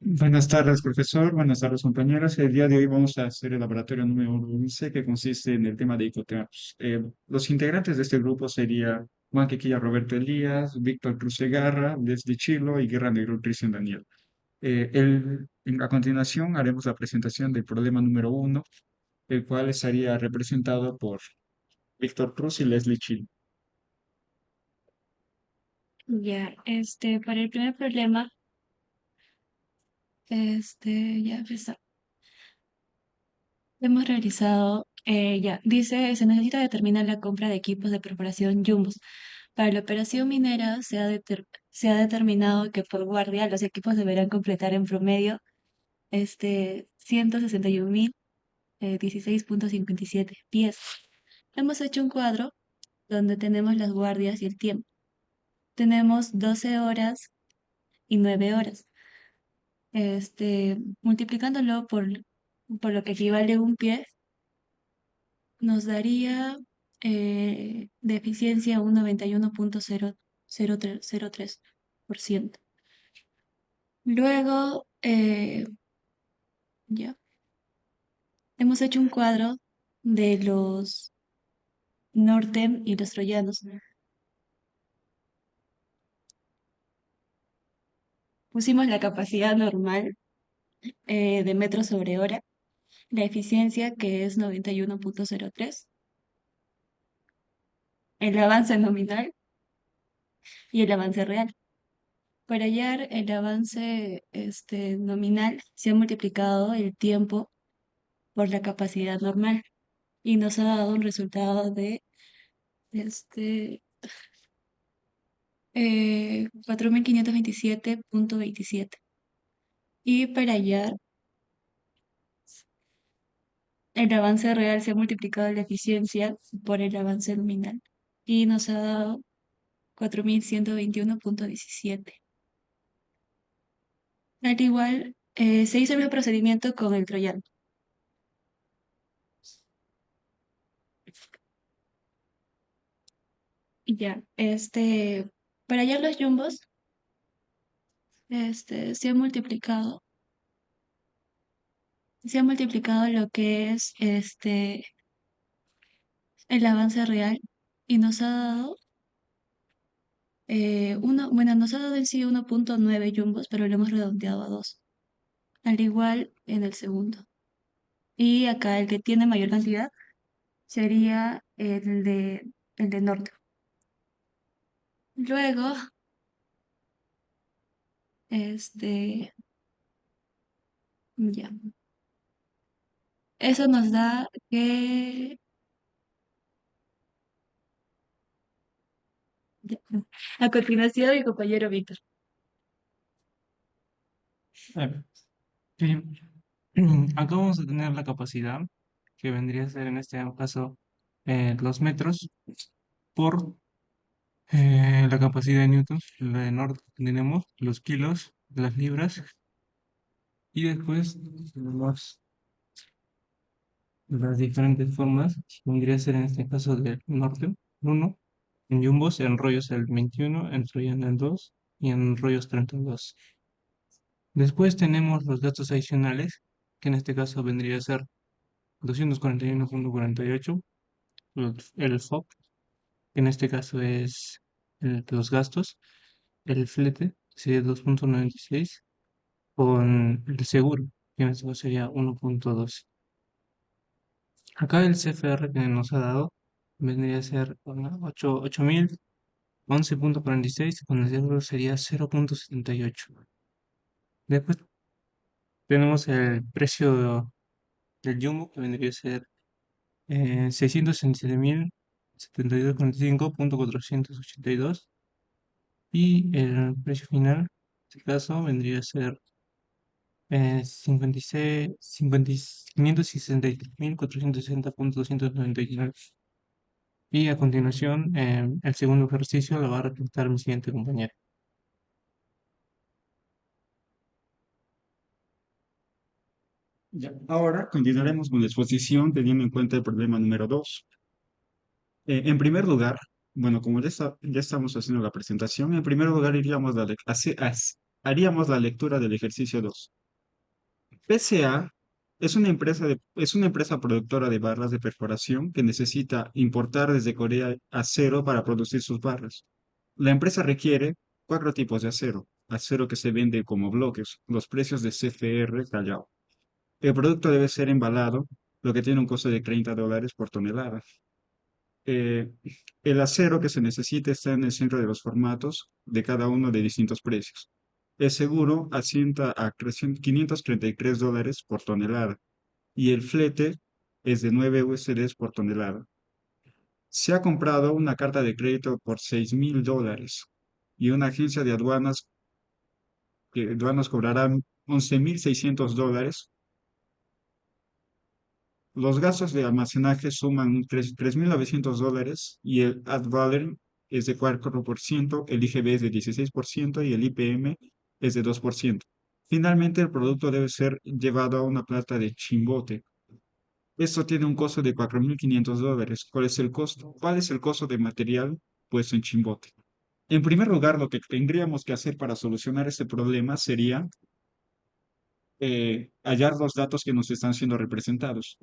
Buenas tardes, profesor. Buenas tardes, compañeros. El día de hoy vamos a hacer el laboratorio número 11, que consiste en el tema de icotemas. Los integrantes de este grupo serían Juan Quequilla Roberto Elías, Víctor Cruz Segarra, Leslie Chilo y Guerra Negro Cristian Daniel. A continuación haremos la presentación del problema número uno, el cual estaría representado por Víctor Cruz y Leslie Chilo. Ya, para el primer problema, ya empezó. Hemos realizado, dice, se necesita determinar la compra de equipos de perforación jumbos. Para la operación minera se ha determinado que por guardia los equipos deberán completar en promedio, 161.000, 16.57 pies. Hemos hecho un cuadro donde tenemos las guardias y el tiempo. Tenemos 12 horas y 9 horas. Multiplicándolo por lo que equivale un pie, nos daría de eficiencia un 91.003%. Luego, ya, hemos hecho un cuadro de los Nortem y los troyanos. Pusimos la capacidad normal de metros sobre hora, la eficiencia que es 91.03, el avance nominal y el avance real. Para hallar el avance nominal, se ha multiplicado el tiempo por la capacidad normal y nos ha dado un resultado de este, 4.527.27. Y para hallar el avance real, se ha multiplicado la eficiencia por el avance nominal y nos ha dado 4.121.17. Al igual, se hizo el mismo procedimiento con el troyano. Y ya, para hallar los jumbos, se ha multiplicado, lo que es el avance real y nos ha dado nos ha dado en sí 1.9 jumbos, pero lo hemos redondeado a 2, al igual en el segundo. Y acá el que tiene mayor cantidad sería el de norte. Luego, este, ya, eso nos da que, ya, a continuación mi compañero Víctor. Eh, sí. Acá vamos a tener la capacidad, que vendría a ser en este caso los metros, por la capacidad de newtons, la de North tenemos los kilos, las libras, y después tenemos las diferentes formas, vendría a ser en este caso del norte, 1, en jumbos, en rollos el 21, en troyano el 2 y en rollos 32. Después tenemos los gastos adicionales, que en este caso vendría a ser 241.48, el FOB, que en este caso es los gastos, el flete sería 2.96, con el seguro, que en este caso sería 1.2. Acá el CFR que nos ha dado vendría a ser 8.011.46, con el seguro sería 0.78. Después tenemos el precio del jumbo, que vendría a ser 667.072.45.482, y el precio final, en este caso, vendría a ser 56, 563.460.299. Y a continuación, el segundo ejercicio lo va a representar mi siguiente compañero. Ya. Ahora continuaremos con la exposición teniendo en cuenta el problema número 2. En primer lugar, bueno, como ya estamos haciendo la presentación, en primer lugar iríamos a la clase A. Haríamos la lectura del ejercicio 2. PSA es una empresa productora de barras de perforación que necesita importar desde Corea acero para producir sus barras. La empresa requiere cuatro tipos de acero. Acero que se vende como bloques, los precios de CFR Callao. El producto debe ser embalado, lo que tiene un costo de $30 por tonelada. Eh, el acero que se necesita está en el centro de los formatos de cada uno de distintos precios. El seguro asienta a $533 por tonelada y el flete es de 9 USD por tonelada. Se ha comprado una carta de crédito por $6.000 y una agencia de aduanas cobrará $11.600. Los gastos de almacenaje suman $3.900 y el ad valorem es de 4%, el IGB es de 16% y el IPM es de 2%. Finalmente, el producto debe ser llevado a una planta de Chimbote. Esto tiene un costo de $4.500. ¿Cuál es el costo? ¿Cuál es el costo de material puesto en Chimbote? En primer lugar, lo que tendríamos que hacer para solucionar este problema sería hallar los datos que nos están siendo representados.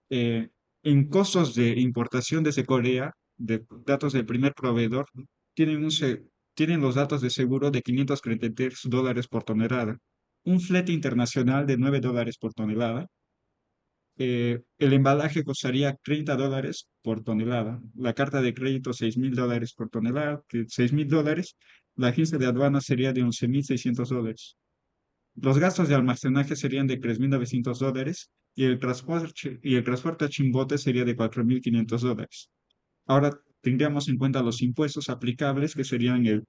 Eh, en costos de importación desde Corea, de datos del primer proveedor, tienen, tienen los datos de seguro de $533 por tonelada, un flete internacional de $9 por tonelada. El embalaje costaría $30 por tonelada, la carta de crédito $6.000 por tonelada, $6.000, la agencia de aduana sería de $11.600. Los gastos de almacenaje serían de $3.900 y el transporte a Chimbote sería de $4.500. Ahora tendríamos en cuenta los impuestos aplicables que serían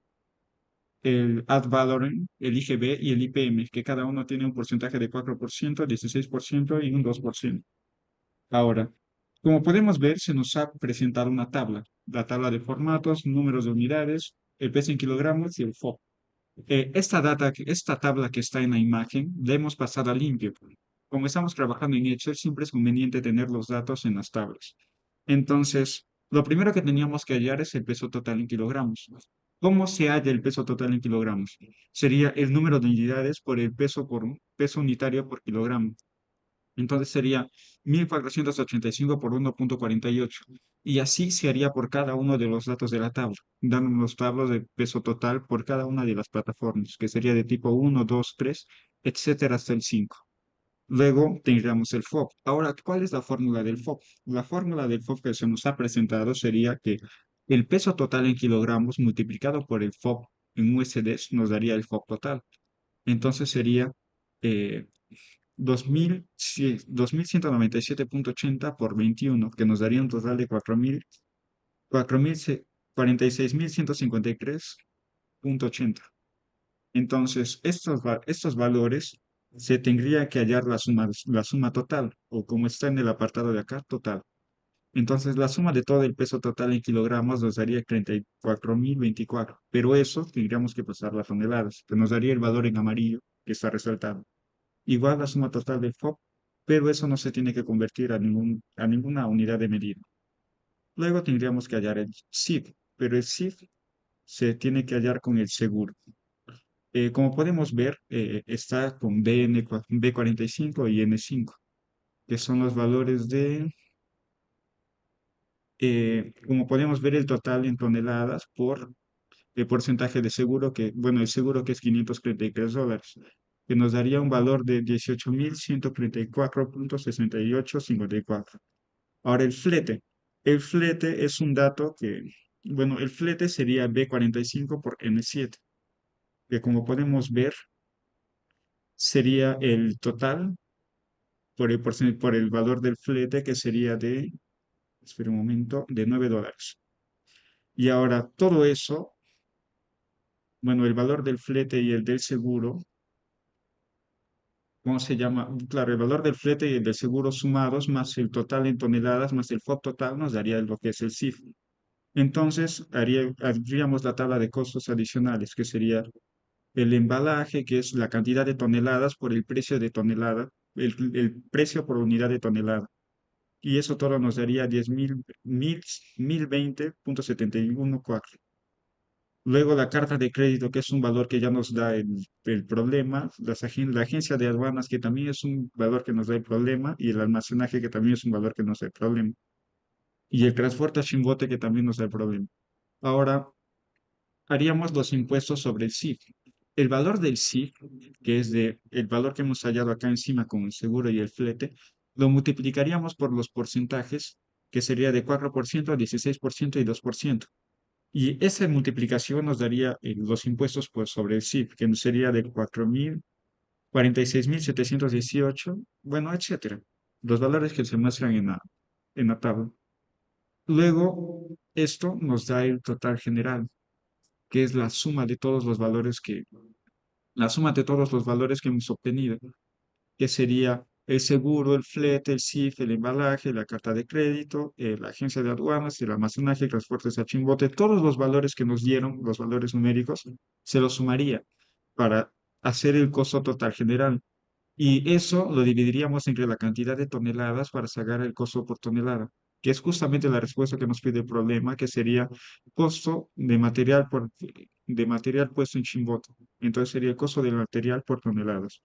el ad valorem, el IGB y el IPM, que cada uno tiene un porcentaje de 4%, 16% y un 2%. Ahora, como podemos ver, se nos ha presentado una tabla, la tabla de formatos, números de unidades, el peso en kilogramos y el FOB. Esta tabla que está en la imagen la hemos pasado a limpio. Como estamos trabajando en Excel, siempre es conveniente tener los datos en las tablas. Entonces, lo primero que teníamos que hallar es el peso total en kilogramos. ¿Cómo se halla el peso total en kilogramos? Sería el número de unidades por peso unitario por kilogramo. Entonces sería 1.485 por 1,48. Y así se haría por cada uno de los datos de la tabla, dando los tablos de peso total por cada una de las plataformas, que sería de tipo 1, 2, 3, etcétera, hasta el 5. Luego tendríamos el FOB. Ahora, ¿cuál es la fórmula del FOB? La fórmula del FOB que se nos ha presentado sería que el peso total en kilogramos multiplicado por el FOB en USD nos daría el FOB total. Entonces sería eh, 2000, sí, 2197,80 por 21, que nos daría un total de 46.153,80. Entonces, estos valores se tendría que hallar la suma total, o como está en el apartado de acá, total. Entonces, la suma de todo el peso total en kilogramos nos daría 34.024, pero eso tendríamos que pasar las toneladas, que nos daría el valor en amarillo que está resaltado igual la suma total del FOB, pero eso no se tiene que convertir a ninguna unidad de medida. Luego tendríamos que hallar el SIF, pero el SIF se tiene que hallar con el seguro. Como podemos ver, está con B45 y N5, que son los valores como podemos ver, el total en toneladas por el porcentaje de seguro bueno, el seguro que es $533, que nos daría un valor de 18.134,6854. Ahora, el flete. El flete es un dato bueno, el flete sería B45 por N7, que como podemos ver, sería el total por el valor del flete, que sería espera un momento, de $9. Y ahora, todo eso, bueno, el valor del flete y el del seguro, ¿cómo se llama? Claro, el valor del flete y el del seguro sumados, más el total en toneladas, más el FOB total, nos daría lo que es el CIF. Entonces, haríamos la tabla de costos adicionales, que sería el embalaje, que es la cantidad de toneladas por el precio de tonelada, el precio por unidad de tonelada. Y eso todo nos daría 10.020,714. Luego la carta de crédito, que es un valor que ya nos da el problema, la agencia de aduanas, que también es un valor que nos da el problema, y el almacenaje, que también es un valor que nos da el problema, y el transporte a Chimbote, que también nos da el problema. Ahora, haríamos los impuestos sobre el CIF. El valor del CIF, que es el valor que hemos hallado acá encima con el seguro y el flete, lo multiplicaríamos por los porcentajes, que sería de 4%, 16% y 2%. Y esa multiplicación nos daría los impuestos pues, sobre el CIF, que sería de 46.718, bueno, etcétera. Los valores que se muestran en la tabla. Luego, esto nos da el total general, que es la suma de todos los valores que hemos obtenido, que sería el seguro, el flete, el CIF, el embalaje, la carta de crédito, la agencia de aduanas, el almacenaje, el transporte a Chimbote, todos los valores que nos dieron, los valores numéricos, se los sumaría para hacer el costo total general. Y eso lo dividiríamos entre la cantidad de toneladas para sacar el costo por tonelada, que es justamente la respuesta que nos pide el problema, que sería costo de material puesto en Chimbote. Entonces sería el costo del material por toneladas.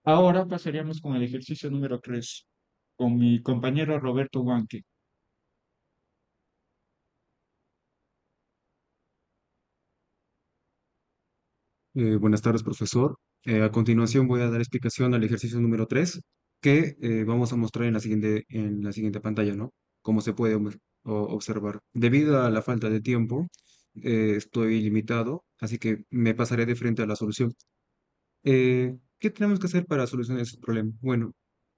Ahora pasaríamos con el ejercicio número 3 con mi compañero Roberto Huanque. Buenas tardes, profesor. A continuación voy a dar explicación al ejercicio número 3 que vamos a mostrar en la siguiente pantalla, ¿no? Como se puede observar. Debido a la falta de tiempo, estoy limitado, así que me pasaré de frente a la solución. ¿Qué tenemos que hacer para solucionar este problema? Bueno,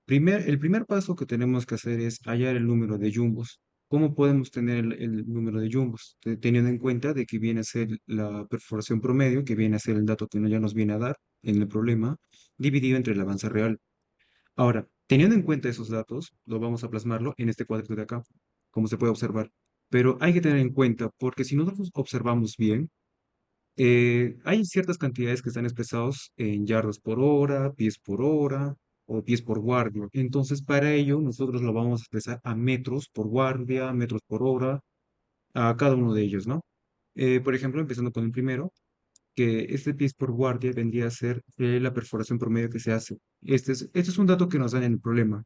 el primer paso que tenemos que hacer es hallar el número de jumbos. ¿Cómo podemos tener el número de jumbos? Teniendo en cuenta de que viene a ser la perforación promedio, que viene a ser el dato que ya nos viene a dar en el problema, dividido entre el avance real. Ahora, teniendo en cuenta esos datos, lo vamos a plasmarlo en este cuadrito de acá, como se puede observar. Pero hay que tener en cuenta, porque si nosotros observamos bien, hay ciertas cantidades que están expresados en yardas por hora, pies por hora o pies por guardia. Entonces, para ello, nosotros lo vamos a expresar a metros por guardia, metros por hora, a cada uno de ellos, ¿no? Por ejemplo, empezando con el primero, que este pies por guardia vendría a ser la perforación promedio que se hace. Este es un dato que nos dan en el problema.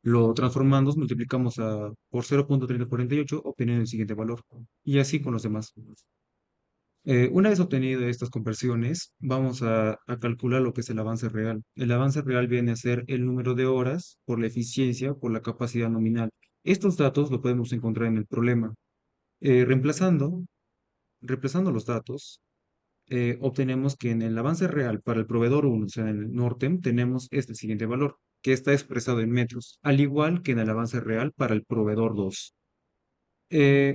Lo transformamos, multiplicamos por 0.3048, obteniendo el siguiente valor. Y así con los demás. Una vez obtenido estas conversiones, vamos a calcular lo que es el avance real. El avance real viene a ser el número de horas por la eficiencia, por la capacidad nominal. Estos datos lo podemos encontrar en el problema. Reemplazando los datos, obtenemos que en el avance real para el proveedor uno, o sea, en el Nortem, tenemos este siguiente valor, que está expresado en metros, al igual que en el avance real para el proveedor 2.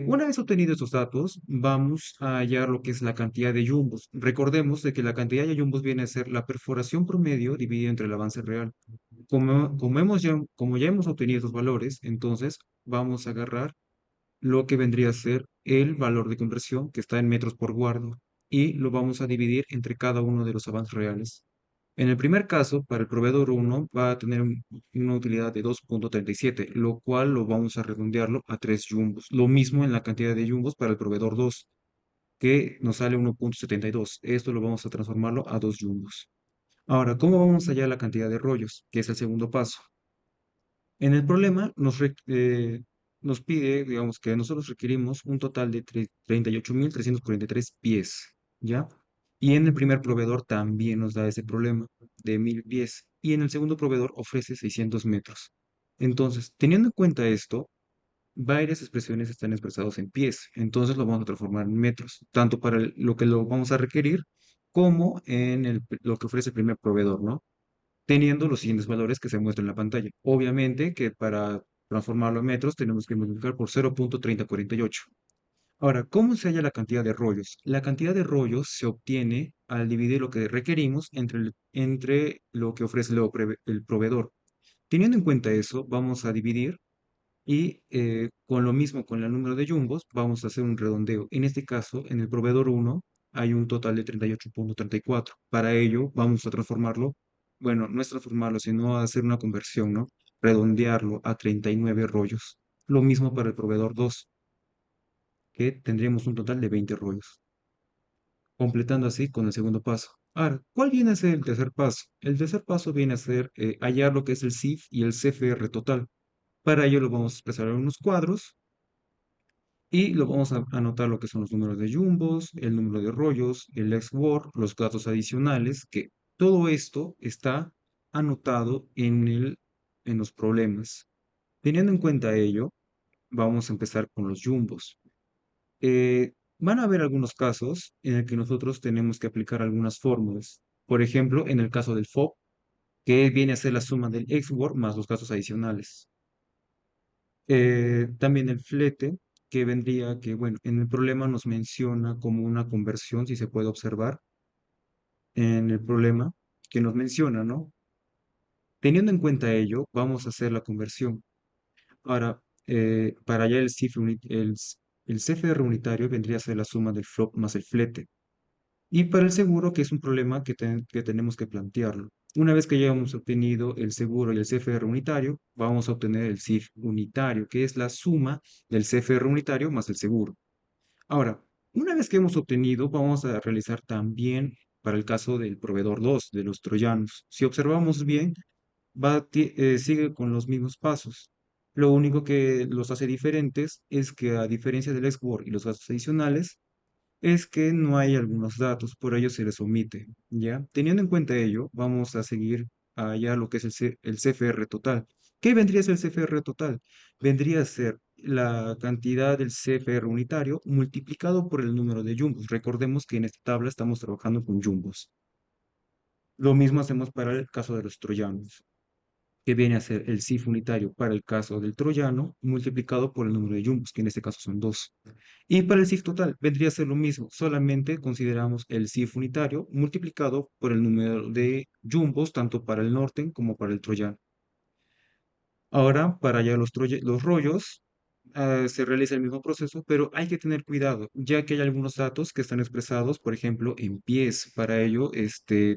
Una vez obtenidos estos datos, vamos a hallar lo que es la cantidad de yumbos. Recordemos de que la cantidad de yumbos viene a ser la perforación promedio dividida entre el avance real. Como ya hemos obtenido estos valores, entonces vamos a agarrar lo que vendría a ser el valor de conversión, que está en metros por guardia, y lo vamos a dividir entre cada uno de los avances reales. En el primer caso, para el proveedor uno va a tener una utilidad de 2.37, lo cual lo vamos a redondearlo a 3 jumbos. Lo mismo en la cantidad de jumbos para el proveedor 2, que nos sale 1.72. Esto lo vamos a transformarlo a 2 jumbos. Ahora, ¿cómo vamos a hallar la cantidad de rollos? Que es el segundo paso. En el problema nos pide, digamos, que nosotros requerimos un total de 38.343 pies, ¿ya? Y en el primer proveedor también nos da ese problema de 1.000 pies. Y en el segundo proveedor ofrece 600 metros. Entonces, teniendo en cuenta esto, varias expresiones están expresadas en pies. Entonces lo vamos a transformar en metros, tanto para lo que lo vamos a requerir como en lo que ofrece el primer proveedor, ¿no? Teniendo los siguientes valores que se muestran en la pantalla. Obviamente que para transformarlo en metros tenemos que multiplicar por 0.3048. Ahora, ¿cómo se halla la cantidad de rollos? La cantidad de rollos se obtiene al dividir lo que requerimos entre lo que ofrece el proveedor. Teniendo en cuenta eso, vamos a dividir y con lo mismo con el número de jumbos, vamos a hacer un redondeo. En este caso, en el proveedor uno hay un total de 38.34. Para ello, vamos a transformarlo, bueno, no es transformarlo, sino hacer una conversión, ¿no? Redondearlo a 39 rollos. Lo mismo para el proveedor 2, que tendríamos un total de 20 rollos. completando así con el segundo paso. Ahora, ¿cuál viene a ser el tercer paso? El tercer paso viene a ser hallar lo que es el CIF y el CFR total. Para ello lo vamos a expresar en unos cuadros y lo vamos a anotar lo que son los números de jumbos, el número de rollos, el export, los datos adicionales, que todo esto está anotado en los problemas. Teniendo en cuenta ello, vamos a empezar con los jumbos. Van a haber algunos casos en el que nosotros tenemos que aplicar algunas fórmulas. Por ejemplo, en el caso del FOB, que viene a ser la suma del export más los gastos adicionales. También el flete, que vendría que, bueno, en el problema nos menciona como una conversión, si se puede observar, en el problema que nos menciona, ¿no? Teniendo en cuenta ello, vamos a hacer la conversión. Ahora, para allá el CFR unitario vendría a ser la suma del FLOP más el flete. Y para el seguro, que es un problema que tenemos que plantearlo. Una vez que ya hemos obtenido el seguro y el CFR unitario, vamos a obtener el CIF unitario, que es la suma del CFR unitario más el seguro. Ahora, una vez que hemos obtenido, vamos a realizar también para el caso del proveedor 2 de los troyanos. Si observamos bien, sigue con los mismos pasos. Lo único que los hace diferentes es que a diferencia del export y los gastos adicionales, es que no hay algunos datos, por ello se les omite, ¿ya? Teniendo en cuenta ello, vamos a seguir allá lo que es el CFR total. ¿Qué vendría a ser el CFR total? Vendría a ser la cantidad del CFR unitario multiplicado por el número de jumbos. Recordemos que en esta tabla estamos trabajando con jumbos. Lo mismo hacemos para el caso de los troyanos, que viene a ser el CIF unitario para el caso del troyano multiplicado por el número de jumbos, que en este caso son 2. Y para el CIF total vendría a ser lo mismo, solamente consideramos el CIF unitario multiplicado por el número de jumbos, tanto para el norte como para el troyano. Ahora, para ya los rollos, se realiza el mismo proceso, pero hay que tener cuidado, ya que hay algunos datos que están expresados, por ejemplo, en pies. Para ello,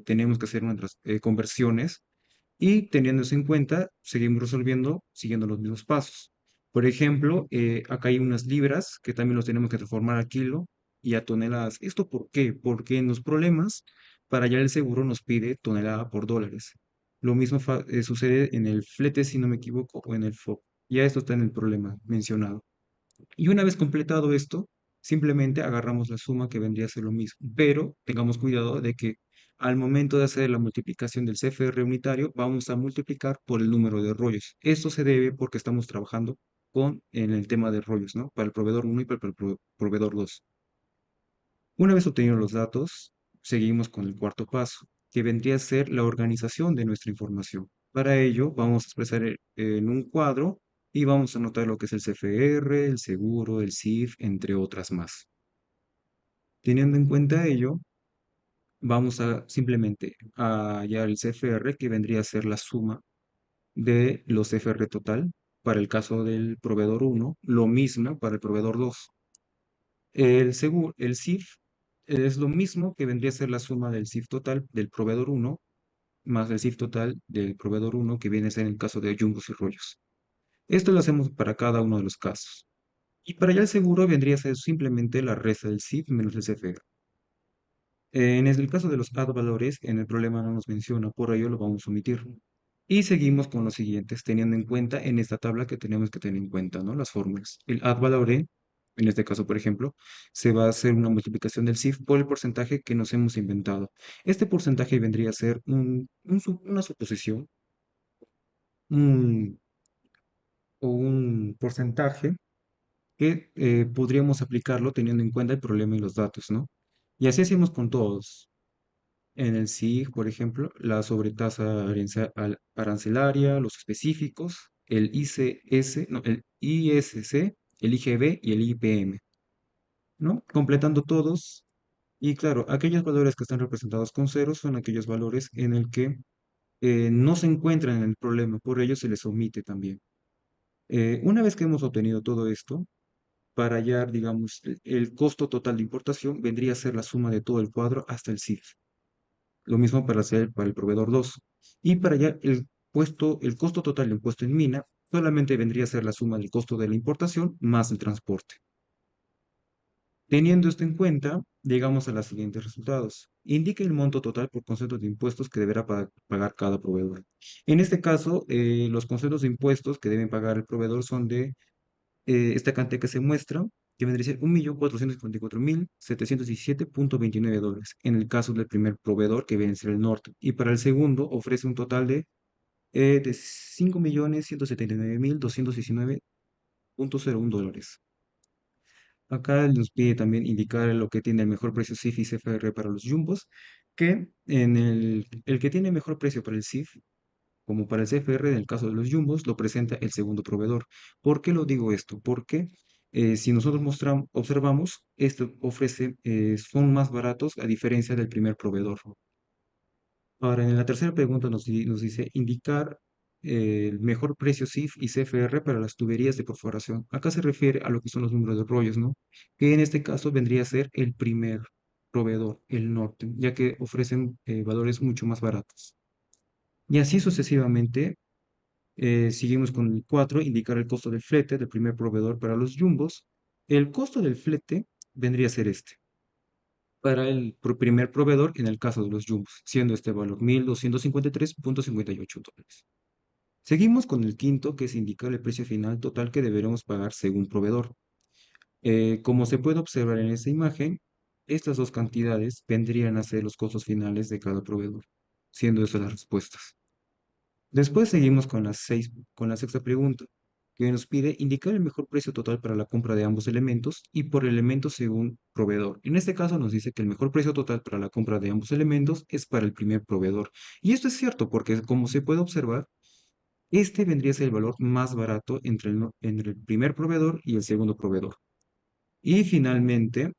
tenemos que hacer nuestras conversiones y teniendo eso en cuenta, seguimos resolviendo siguiendo los mismos pasos. Por ejemplo, acá hay unas libras que también los tenemos que transformar a kilo y a toneladas. ¿Esto por qué? Porque en los problemas, para allá el seguro nos pide tonelada por dólares. Lo mismo sucede en el flete, si no me equivoco, o en el FOB. Ya esto está en el problema mencionado. Y una vez completado esto, simplemente agarramos la suma que vendría a ser lo mismo. Pero tengamos cuidado de que al momento de hacer la multiplicación del CFR unitario, vamos a multiplicar por el número de rollos. Esto se debe porque estamos trabajando en el tema de rollos, ¿no? Para el proveedor 1 y para el proveedor 2. Una vez obtenidos los datos, seguimos con el cuarto paso, que vendría a ser la organización de nuestra información. Para ello, vamos a expresar en un cuadro y vamos a anotar lo que es el CFR, el seguro, el CIF, entre otras más. Teniendo en cuenta ello, vamos a simplemente a hallar el CFR, que vendría a ser la suma de los CFR total para el caso del proveedor 1, lo mismo para el proveedor 2. El CIF es lo mismo que vendría a ser la suma del CIF total del proveedor 1 más el CIF total del proveedor 1 que viene a ser en el caso de jumbos y rollos. Esto lo hacemos para cada uno de los casos. Y para allá el seguro vendría a ser simplemente la resta del CIF menos el CFR. En el caso de los add valores, en el problema no nos menciona, por ello lo vamos a omitir. Y seguimos con los siguientes, teniendo en cuenta en esta tabla que tenemos que tener en cuenta, ¿no? Las fórmulas. El add valore, en este caso, por ejemplo, se va a hacer una multiplicación del CIF por el porcentaje que nos hemos inventado. Este porcentaje vendría a ser una suposición, un, o un porcentaje que podríamos aplicarlo teniendo en cuenta el problema y los datos, ¿no? Y así hacemos con todos. En el SIG, por ejemplo, la sobretasa arancelaria, los específicos, el ICS, no, el ISC, el IGB y el IPM, ¿no? Completando todos. Y claro, aquellos valores que están representados con ceros son aquellos valores en el que no se encuentran en el problema, por ello se les omite también. Una vez que hemos obtenido todo esto, para hallar, digamos, el costo total de importación vendría a ser la suma de todo el cuadro hasta el CIF. Lo mismo para hacer para el proveedor 2. Y para allá el costo total de impuesto en mina solamente vendría a ser la suma del costo de la importación más el transporte. Teniendo esto en cuenta, llegamos a los siguientes resultados. Indique el monto total por concepto de impuestos que deberá pagar cada proveedor. En este caso, los conceptos de impuestos que deben pagar el proveedor son de esta cantidad que se muestra, que vendría a ser 1.454.717.29 dólares, en el caso del primer proveedor, que viene a ser el norte. Y para el segundo, ofrece un total de 5.179.219.01 dólares. Acá nos pide también indicar lo que tiene el mejor precio CIF y CFR para los jumbos, que en el que tiene mejor precio para el CIF, como para el CFR, en el caso de los jumbos, lo presenta el segundo proveedor. ¿Por qué lo digo esto? Porque si nosotros observamos, esto ofrece, son más baratos a diferencia del primer proveedor. Ahora, en la tercera pregunta nos dice indicar el mejor precio CIF y CFR para las tuberías de perforación. Acá se refiere a lo que son los números de rollos, ¿no? Que en este caso vendría a ser el primer proveedor, el norte, ya que ofrecen valores mucho más baratos. Y así sucesivamente, seguimos con el 4, indicar el costo del flete del primer proveedor para los jumbos. El costo del flete vendría a ser este para el primer proveedor en el caso de los jumbos, siendo este valor 1.253.58 dólares. Seguimos con el quinto, que es indicar el precio final total que deberemos pagar según proveedor. Como se puede observar en esta imagen, estas dos cantidades vendrían a ser los costos finales de cada proveedor, siendo esas las respuestas. Después seguimos con la sexta pregunta, que nos pide indicar el mejor precio total para la compra de ambos elementos y por elemento según proveedor. En este caso nos dice que el mejor precio total para la compra de ambos elementos es para el primer proveedor. Y esto es cierto porque, como se puede observar, este vendría a ser el valor más barato entre el primer proveedor y el segundo proveedor. Y finalmente,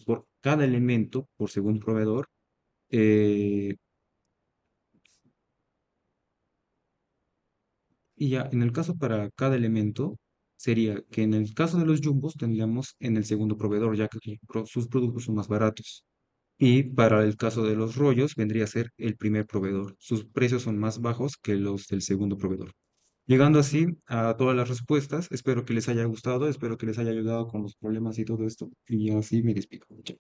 por cada elemento, por segundo proveedor, eh, y ya, en el caso para cada elemento, sería que en el caso de los jumbos tendríamos en el segundo proveedor, ya que sus productos son más baratos. Y para el caso de los rollos, vendría a ser el primer proveedor. Sus precios son más bajos que los del segundo proveedor. Llegando así a todas las respuestas, espero que les haya gustado, espero que les haya ayudado con los problemas y todo esto. Y así me despido. Chao.